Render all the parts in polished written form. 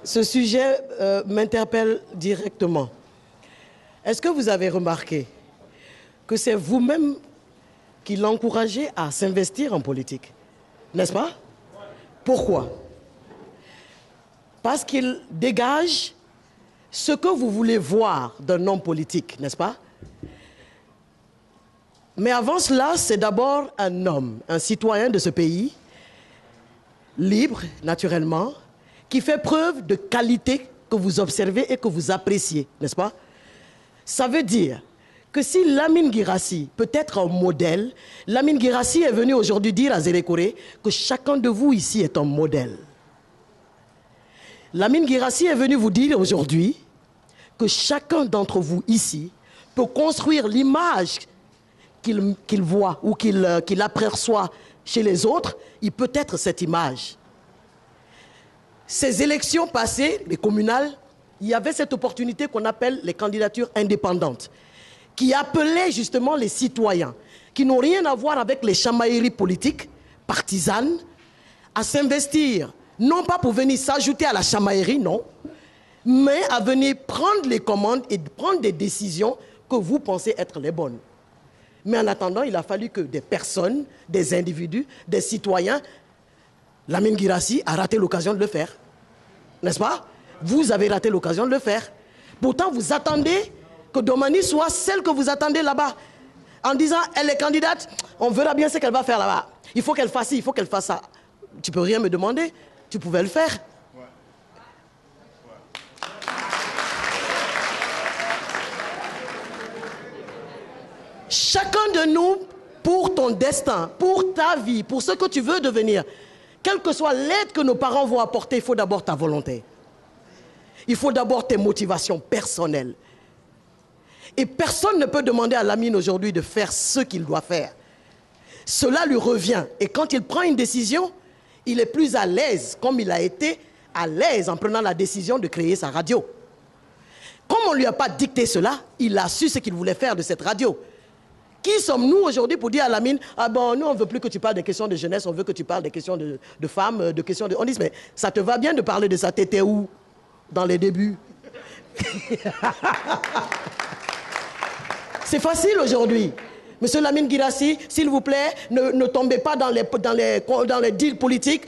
Ce sujet m'interpelle directement. Est-ce que vous avez remarqué que c'est vous-même qui l'encouragez à s'investir en politique? N'est-ce pas? Pourquoi? Parce qu'il dégage ce que vous voulez voir d'un homme politique, n'est-ce pas? Mais avant cela, c'est d'abord un homme, un citoyen de ce pays, libre, naturellement, qui fait preuve de qualité que vous observez et que vous appréciez, n'est-ce pas? Ça veut dire que si Lamine Guirassy peut être un modèle, Lamine Guirassy est venu aujourd'hui dire à Zéro Koré que chacun de vous ici est un modèle. Lamine Guirassy est venu vous dire aujourd'hui que chacun d'entre vous ici peut construire l'image qu'il voit ou qu'il aperçoit chez les autres. Il peut être cette image. Ces élections passées, les communales, il y avait cette opportunité qu'on appelle les candidatures indépendantes, qui appelaient justement les citoyens, qui n'ont rien à voir avec les chamailleries politiques, partisanes, à s'investir, non pas pour venir s'ajouter à la chamaillerie, non, mais à venir prendre les commandes et prendre des décisions que vous pensez être les bonnes. Mais en attendant, il a fallu que des personnes, des individus, des citoyens, Lamine Guirassy a raté l'occasion de le faire. N'est-ce pas? Vous avez raté l'occasion de le faire. Pourtant, vous attendez que Domani soit celle que vous attendez là-bas. En disant, elle est candidate, on verra bien ce qu'elle va faire là-bas. Il faut qu'elle fasse ci, il faut qu'elle fasse ça. Tu peux rien me demander, tu pouvais le faire. Chacun de nous, pour ton destin, pour ta vie, pour ce que tu veux devenir, quelle que soit l'aide que nos parents vont apporter, il faut d'abord ta volonté. Il faut d'abord tes motivations personnelles. Et personne ne peut demander à Lamine aujourd'hui de faire ce qu'il doit faire. Cela lui revient. Et quand il prend une décision, il est plus à l'aise, comme il a été à l'aise en prenant la décision de créer sa radio. Comme on ne lui a pas dicté cela, il a su ce qu'il voulait faire de cette radio. Qui sommes-nous aujourd'hui pour dire à Lamine, ah bon, nous on ne veut plus que tu parles des questions de jeunesse, on veut que tu parles des questions de femmes, de questions de... On dit, mais ça te va bien de parler de ça, t'étais où dans les débuts? C'est facile aujourd'hui. Monsieur Lamine Guirassy, s'il vous plaît, ne tombez pas dans les deals politiques.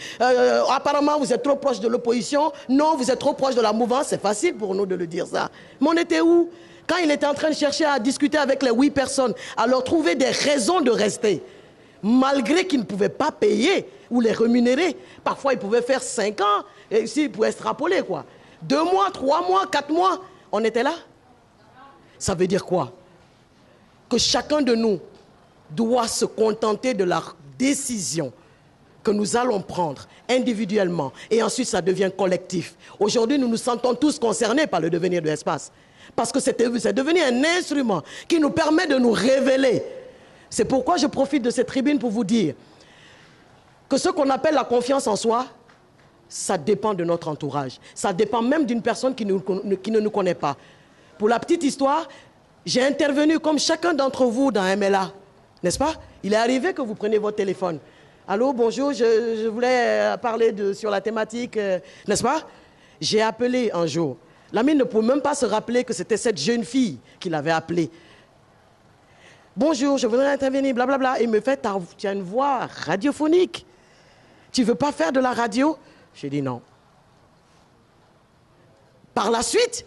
Apparemment, vous êtes trop proche de l'opposition. Non, vous êtes trop proche de la mouvance. C'est facile pour nous de le dire ça. Mais on était où? Quand il était en train de chercher à discuter avec les 8 personnes, à leur trouver des raisons de rester, malgré qu'ils ne pouvaient pas payer ou les rémunérer. Parfois, ils pouvaient faire 5 ans, et s'ils pouvaient extrapoler, quoi. 2 mois, 3 mois, 4 mois, on était là. Ça veut dire quoi? Que chacun de nous doit se contenter de la décision que nous allons prendre individuellement, et ensuite ça devient collectif. Aujourd'hui, nous nous sentons tous concernés par le devenir de l'espace. Parce que c'est devenu un instrument qui nous permet de nous révéler. C'est pourquoi je profite de cette tribune pour vous dire que ce qu'on appelle la confiance en soi, ça dépend de notre entourage. Ça dépend même d'une personne qui ne nous connaît pas. Pour la petite histoire, j'ai intervenu comme chacun d'entre vous dans MLA, n'est-ce pas? Il est arrivé que vous preniez votre téléphone. Allô, bonjour, je voulais parler sur la thématique, n'est-ce pas? J'ai appelé un jour. Lamine ne pouvait même pas se rappeler que c'était cette jeune fille qu'il avait appelée. Bonjour, je voudrais intervenir, blablabla. Il me fait, tu as une voix radiophonique. Tu ne veux pas faire de la radio? J'ai dit non. Par la suite,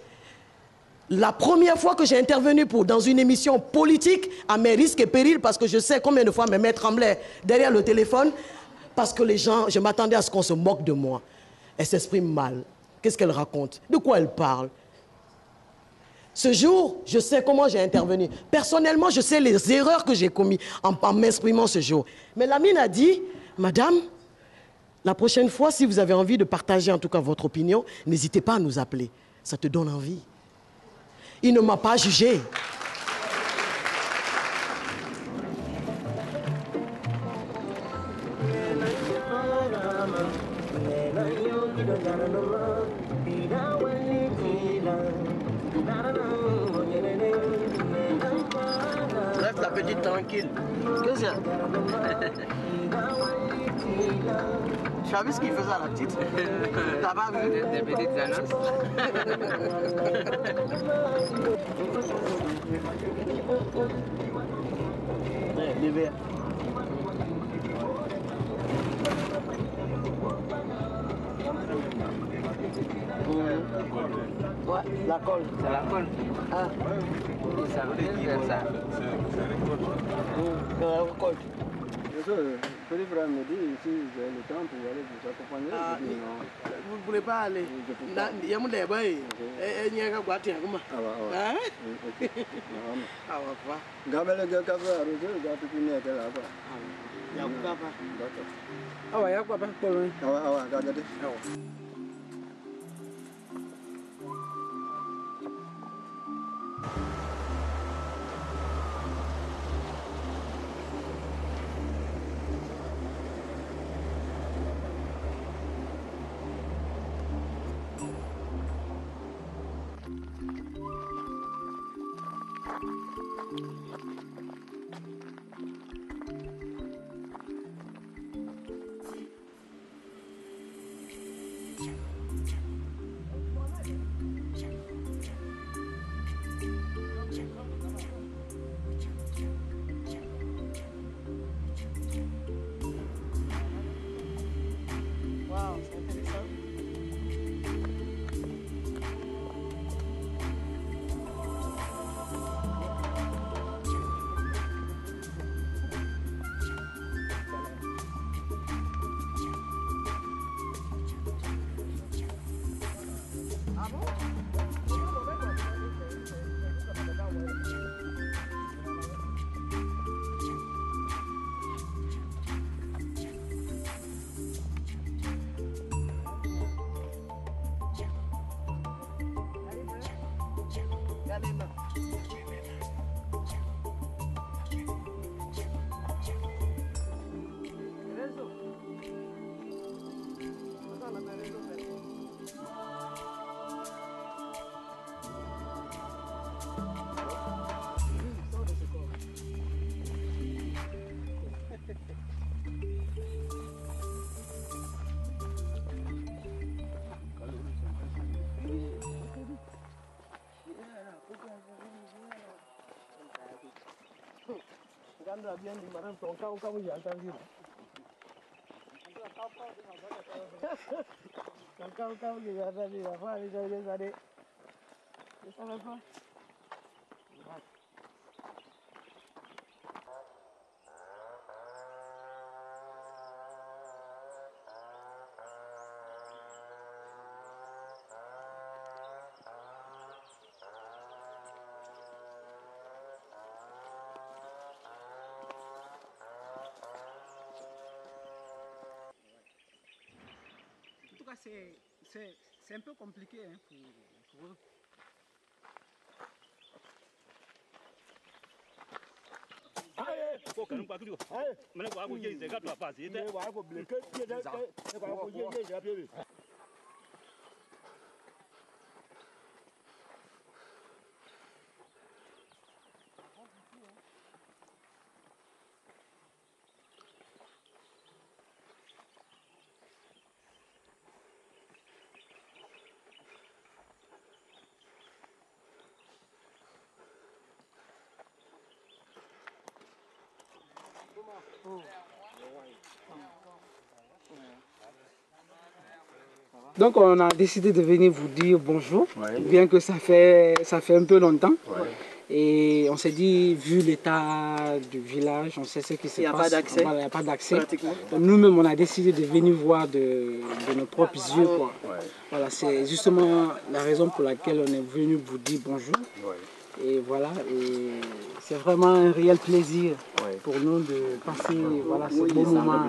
la première fois que j'ai intervenu dans une émission politique, à mes risques et périls, parce que je sais combien de fois mes mains tremblaient derrière le téléphone, parce que les gens, je m'attendais à ce qu'on se moque de moi. Elle s'exprime mal. Qu'est-ce qu'elle raconte? De quoi elle parle? Ce jour, je sais comment j'ai intervenu. Personnellement, je sais les erreurs que j'ai commises en m'exprimant ce jour. Mais Lamine a dit, madame, la prochaine fois, si vous avez envie de partager en tout cas votre opinion, n'hésitez pas à nous appeler. Ça te donne envie. Il ne m'a pas jugé. Reste la petite tranquille. Qu'est-ce que c'est? Tu as vu ce qu'il faisait à la petite? T'as pas vu? Des petites annonces. Levez. Ouais, la colle. C'est la colle. Ah. Et ça veut dire ça. La récolte. Petit frère me dit si j'ai le temps pour aller vous accompagner. Ah, Je dis non. vous ne voulez pas aller? Il y a mon débat. Il y a un gars qui a comment? Ah ouais. Hein? Ok. Ah ouais, quoi? Gabelle gars qui a arrosé, le gars qui est là-bas. Il y a un papa. D'accord. Ah ouais, il y a quoi pas de loin. Ah ouais, regardez. Wow, c'est intéressant. Ah bon? Regarde bien, madame, ton cas, au cas où j'ai entendu. Ton cas, au cas où j'ai entendu, la fois, les années. Je ne savais pas. En tout cas, c'est un peu compliqué hein, pour eux. Donc on a décidé de venir vous dire bonjour, bien que ça fait un peu longtemps. Et on s'est dit, vu l'état du village, on sait ce qui se passe. Il n'y a pas d'accès. Voilà, il n'y a pas d'accès. Nous-mêmes, on a décidé de venir voir de nos propres yeux. Quoi. Voilà, c'est justement la raison pour laquelle on est venu vous dire bonjour. Et voilà, c'est vraiment un réel plaisir pour nous de passer voilà, ce beau moment.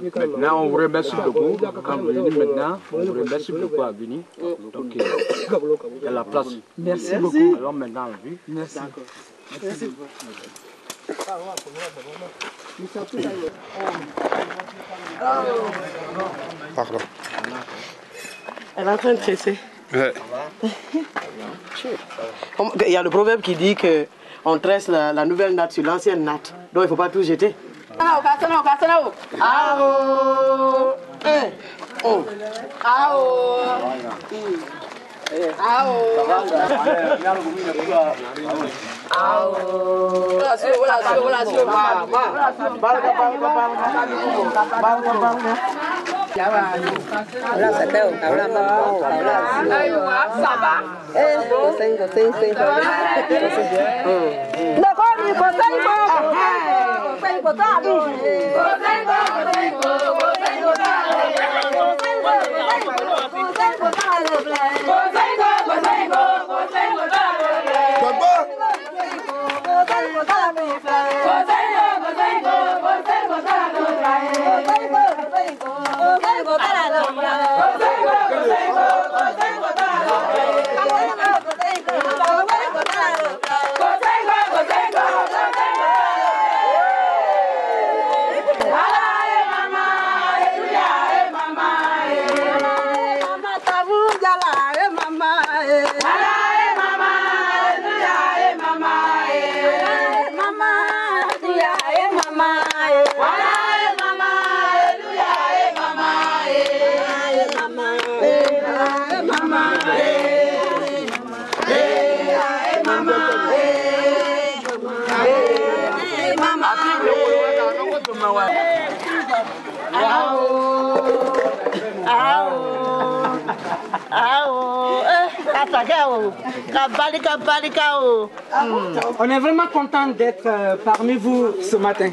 Maintenant, on vous remercie beaucoup. Quand vous venez maintenant, on vous remercie beaucoup à venir. Donc, il y a la place. Merci beaucoup. Alors maintenant, on vit. Merci. Merci. Pardon. Elle est en train de tresser. Ouais. Il y a le proverbe qui dit qu'on tresse la nouvelle natte sur l'ancienne natte. Donc il ne faut pas tout jeter. On est vraiment content d'être parmi vous ce matin.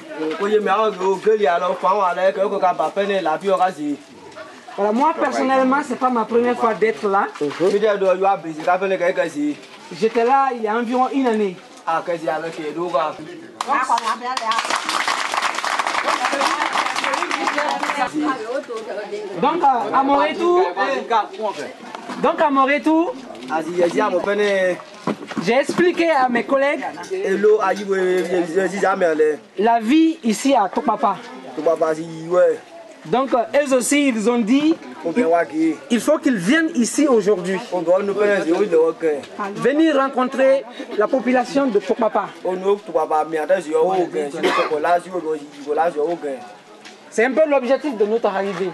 Voilà, moi personnellement, c'est pas ma première fois d'être là. J'étais là il y a environ une année. Donc à mon retour, j'ai expliqué à mes collègues la vie ici à Tokpapa. Donc eux aussi ils ont dit il faut qu'ils viennent ici aujourd'hui. Venir rencontrer la population de Tokpapa. C'est un peu l'objectif de notre arrivée.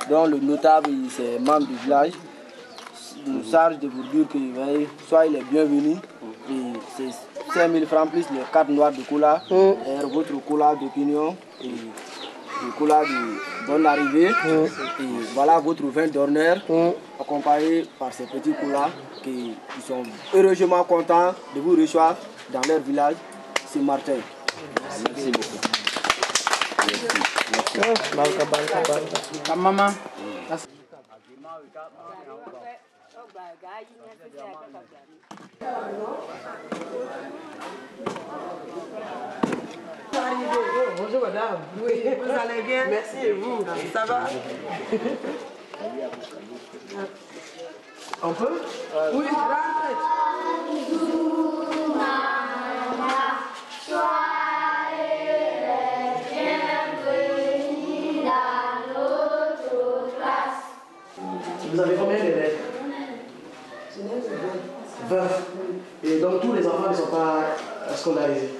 Donc le notable, c'est membre du village, nous charge de vous dire que soyez les bienvenus. C'est 5 000 francs plus les 4 noirs de cola, et votre cola d'opinion et le cola de bonne arrivée. Et voilà votre vin d'honneur, accompagné par ces petits colas qui sont heureusement contents de vous recevoir dans leur village, c'est Martin. Merci beaucoup. Maman. Bonjour madame. Oui, vous allez bien? Merci et vous? Ça va? On peut? Oui. Vous avez combien d'élèves? 20. Et donc tous les enfants ne sont pas scolarisés.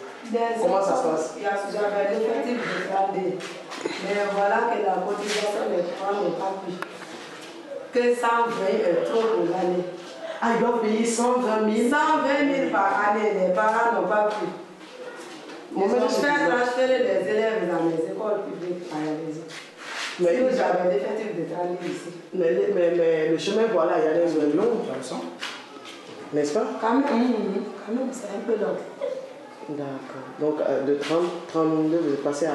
Comment ça se passe? J'avais l'effectif de 32. Mais voilà que la cotisation des femmes n'est pas pris. Que 120 est trop pour l'année. Ah, ils doivent payer 120 000? 120 000 par année, les parents n'ont pas pris. Ils ont fait transférer les élèves dans les écoles publiques à la maison. Mais j'avais l'effectif de 32 ici. Mais le chemin, voilà, il y a des zones longues, n'est-ce pas? Quand même, c'est un peu long. D'accord. Donc de 32, vous êtes passé à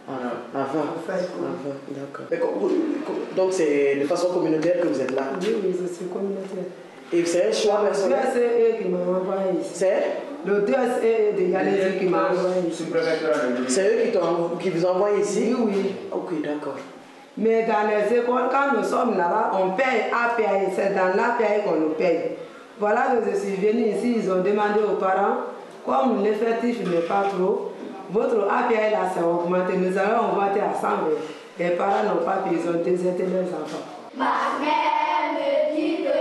Avant, d'accord. Donc c'est de façon communautaire que vous êtes là? Oui, je suis communautaire. Et c'est un choix personnel? C'est eux qui m'ont envoyé ici. C'est? Le 2 c'est de Galésie qui m'a envoyé ici. C'est eux qui vous envoient ici? Oui, oui. Ok, d'accord. Mais dans les écoles, quand nous sommes là-bas, on paye API. C'est dans l'API qu'on nous paye. Voilà que je suis venue ici, ils ont demandé aux parents, comme l'effectif n'est pas trop, votre API là s'est augmenté, nous allons augmenter à 100 000. Les parents n'ont pas pu, ils ont déserté leurs enfants. Ma mère me dit que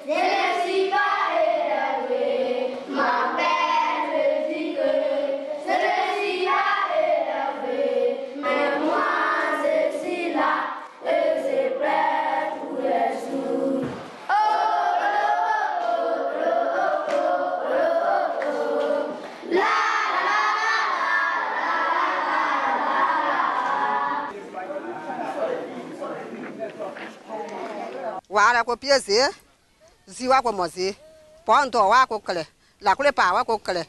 je ne suis pas élevée. Ma mère me dit que je ne suis pas élevée. Mais moi je suis là et je prête tous les jours. Oh, oh, oh, oh, oh, oh, oh. La la Wala ko piese ziwa ko mozi ponto wa ko kle la kule pa wa ko kle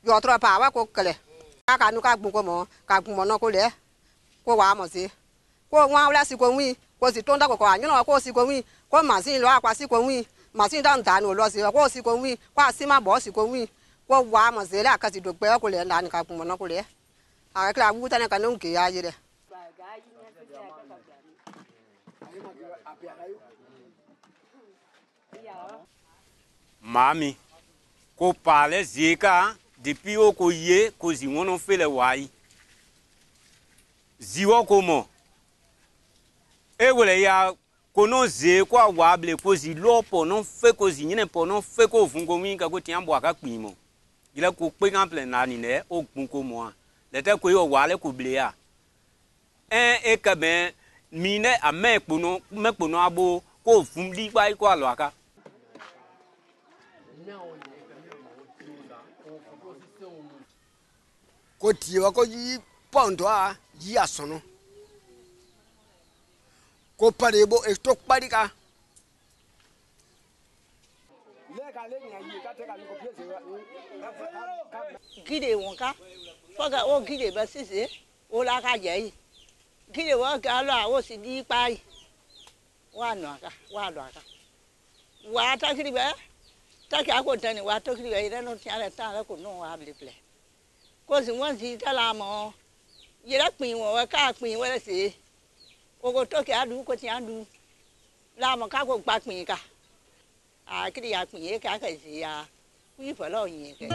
yo tro pa wa ko kle ka nu ka gbu ko mo no ko le ko wa mozi ko wa la si ko wi ko si tonda ko anyu no ko si ko wi ko ma sin lo akwa si ko wi ma sin dan dan lo si ko si ko wi kwa si ma bo si ko wi ko wa mozi la ka si do gbe ko le na ni ka gbu no ko le a ka wu ta ne ka no ke ya ji de. Mami, ko pale zeka depuis o ko ye ko zi wono fele wai. Ziwo ko mo. E wole ya ko no ze ko wable ko zi lopo no fe ko zi nyine po no fe ko fungo mi ka ko tian bo aka pin mo. Ila ko pe kan plan na ni ne o gun ko mo. Le te ko yo wale ko blea. E ka ben mi ne a me kpono abo ko fun li pa ko alo aka. Ko tiwa ko yi pondo a yi asono ko parebo e to parika gide wonka foga o gide ba sise o la ka je gide wo ga lo a o si di pa yi wa no aka wa ta kiri ba ta ki ako tani wa to kiri ba ire no ti ale ta la ko no wa ble ple ko si won si ta la mo yira pin won ka pin we se o ko to ki adu ko ti adu la mo ka ko gba pin ka a kiri ya pin e ka ka si ya wi fo lo yin ke.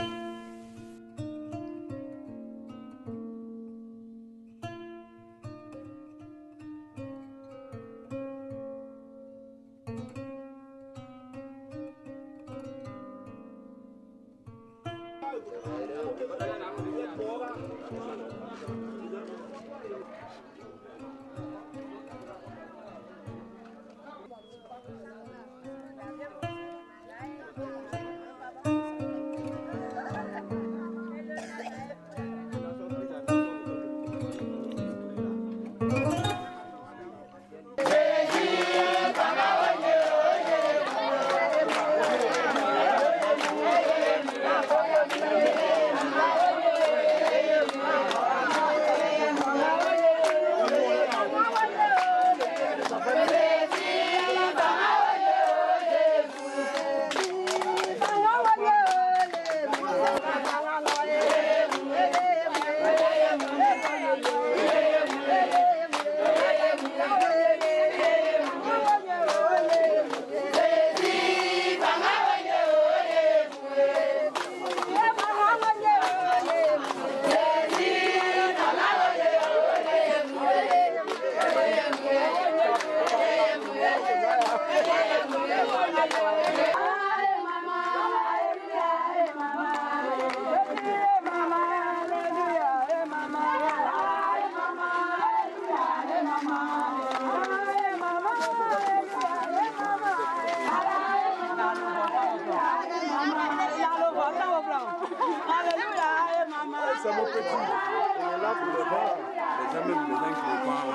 C'est mon petit. On est là pour le voir. Les gens même les gens qui le voient.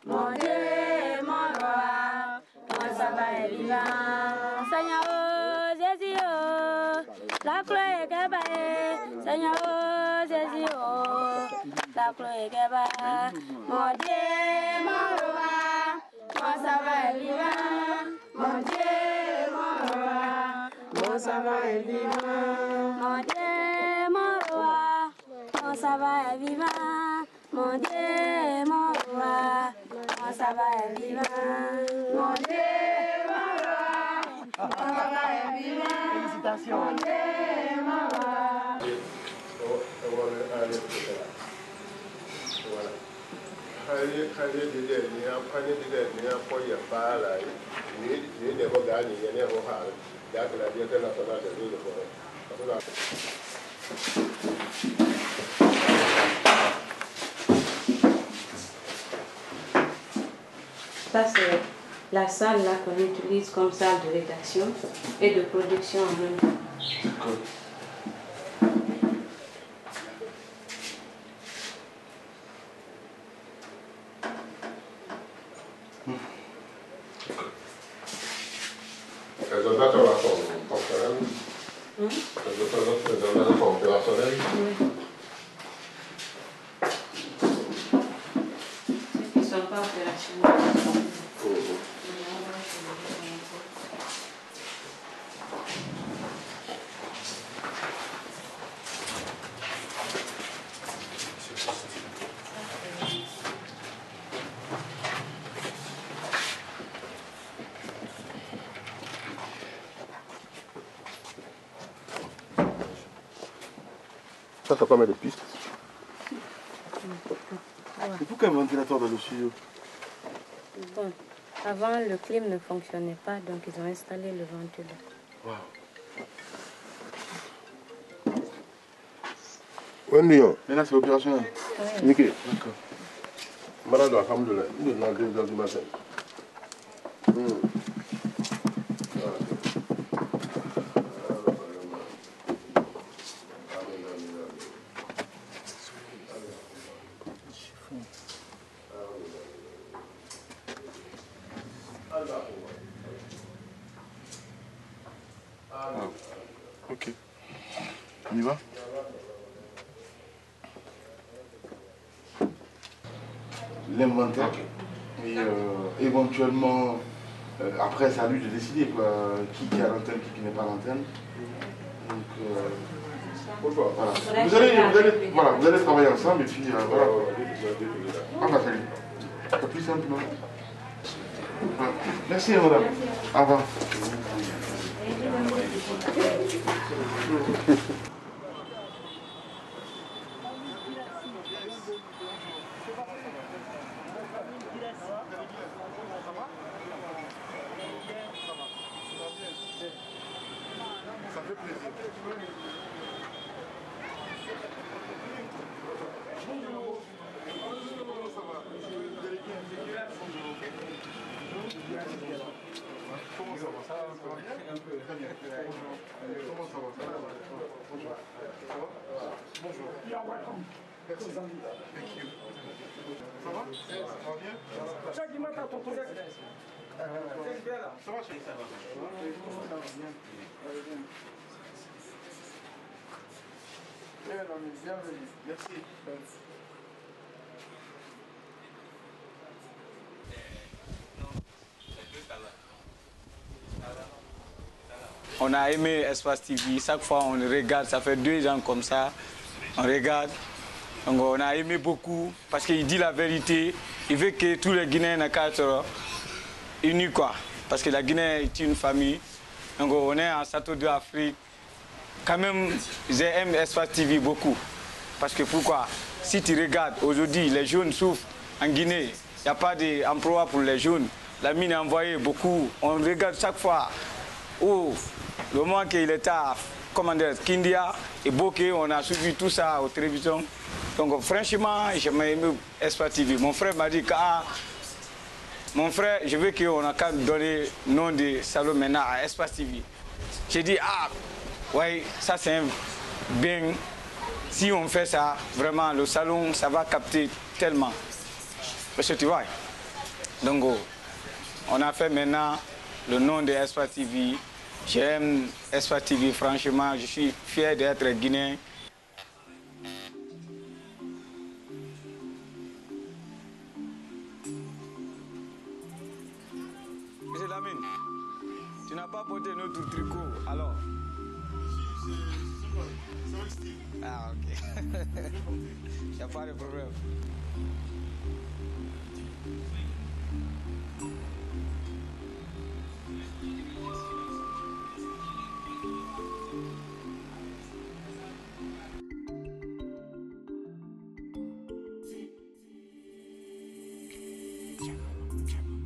Mon Dieu, mon roi, mon sabbat est vivant. Seigneur, Jésus, la gloire est Seigneur. Cloegeba, mon Dieu, mon roi, mon savant vivant, mon Dieu, mon roi, mon savant vivant, mon Dieu, mon roi, mon savant vivant, mon Dieu, mon roi, mon savant vivant, mon Dieu, mon roi, mon savant vivant. Félicitations. Mon Dieu, mon roi. Ça, c'est la salle là qu'on utilise comme salle de rédaction et de production en même temps. Ça pas mal de pistes. Et pourquoi un ventilateur dans le studio? Bon, avant le clim ne fonctionnait pas, donc ils ont installé le ventilateur. Wow. Maintenant c'est opérationnel. Oui. Nickel. D'accord. Madame doit femme de la 2h du matin. Ok. On y va? L'inventaire. Et éventuellement, après, c'est à lui de décider quoi, qui est à l'antenne, qui n'est pas à l'antenne. Donc, voilà. Vous allez travailler ensemble et puis voilà. Ah bah salut. C'est plus simple, non? Voilà. Merci madame. Au revoir. Ça fait plaisir. Comment ça va? Ça va bien? Un peu. Très bien. Comment ça va? Bonjour. Ça va? Bonjour. Merci. Thank you. Ça va? Ça va bien? Chaque matin, ton truc. Ça va, chérie? Ça va. Bienvenue. Merci. On a aimé Espace TV, chaque fois on regarde, ça fait 2 ans comme ça, on regarde. Donc on a aimé beaucoup parce qu'il dit la vérité, il veut que tous les Guinéens soient unis quoi. Parce que la Guinée est une famille, donc on est en château d'Afrique. Quand même, j'aime Espace TV beaucoup. Parce que pourquoi? Si tu regardes, aujourd'hui les jeunes souffrent en Guinée, il n'y a pas d'emploi pour les jeunes. La mine a envoyé beaucoup, on regarde chaque fois. Oh, le moment qu'il était à Kindia et Bokeh, on a suivi tout ça aux télévisions. Donc franchement, j'ai aimé Espace TV. Mon frère m'a dit que mon frère, je veux qu'on a qu'à donner le nom de salon maintenant à Espace TV. J'ai dit, ouais, ça c'est bien. Si on fait ça, vraiment, le salon, ça va capter tellement. Parce que tu vois, donc on a fait maintenant le nom de Espace TV. J'aime Espace TV, franchement, je suis fier d'être guinéen. n'a pas porté notre tricot, alors. Ah, ok. Il n'y a pas de problème. Ciao.